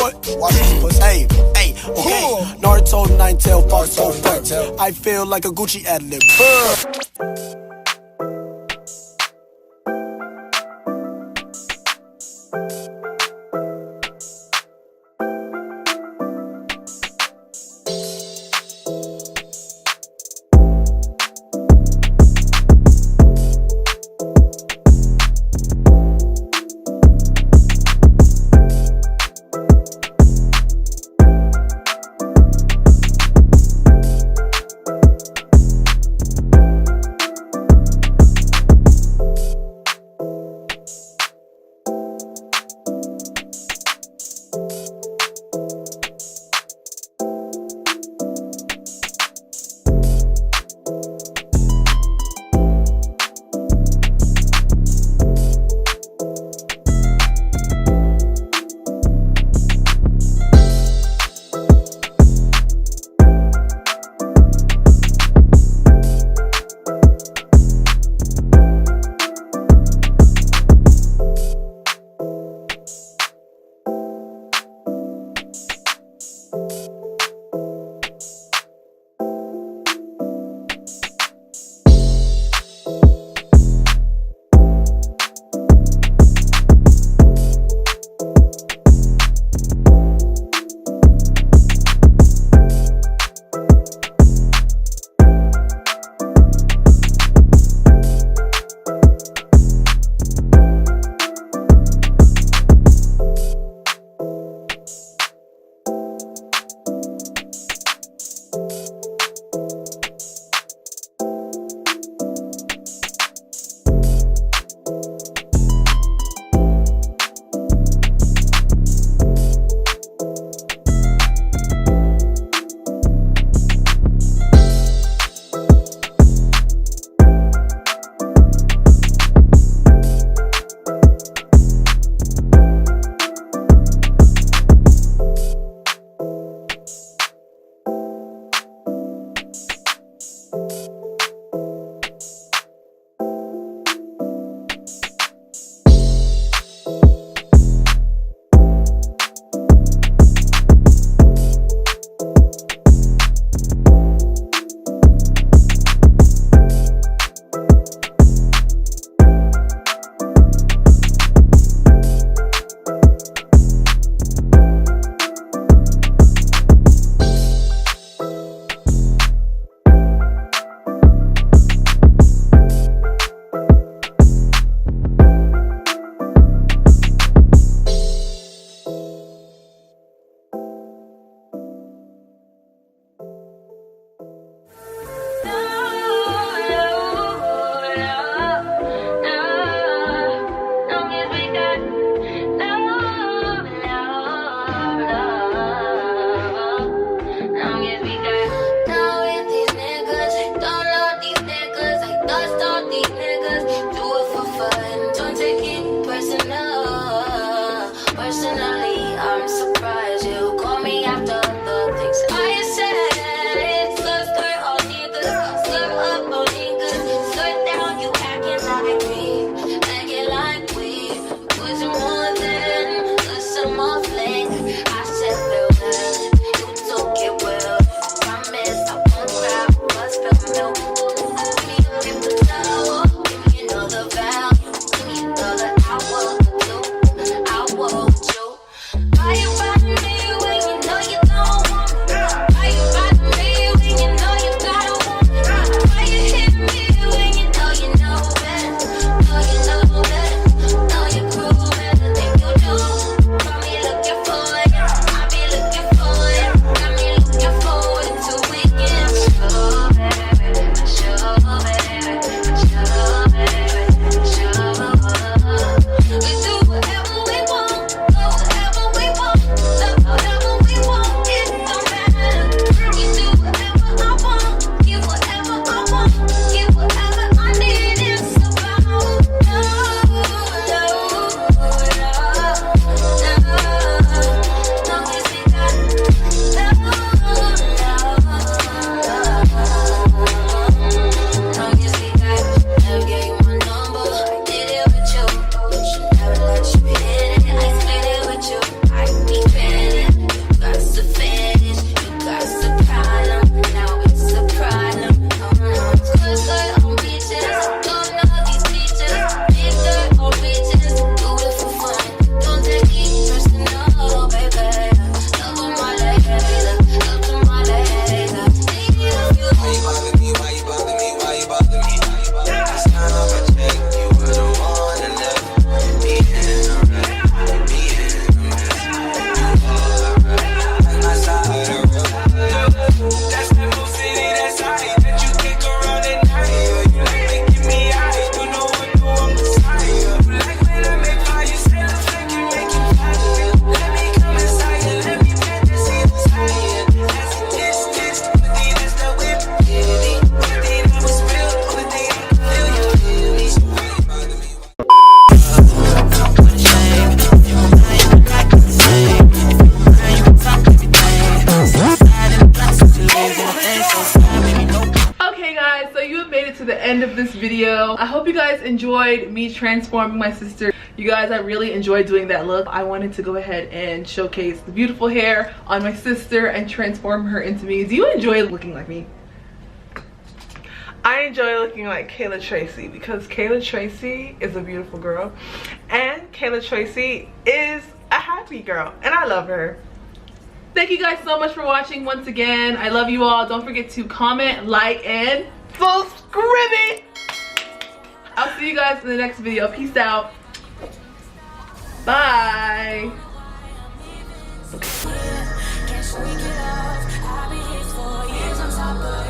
What? Watch this pussy. Hey, okay. Naruto, nine-tail, fox, I feel like a Gucci ad-lib. you guys enjoyed me transforming my sister. You guys, I really enjoyed doing that look. I wanted to go ahead and showcase the beautiful hair on my sister and transform her into me. Do you enjoy looking like me? I enjoy looking like Kayla Tracy because Kayla Tracy is a beautiful girl and Kayla Tracy is a happy girl and I love her. Thank you guys so much for watching once again. I love you all. Don't forget to comment, like, and subscribe. I'll see you guys in the next video. Peace out. Bye. Can't shake it off. I've been here for years on top of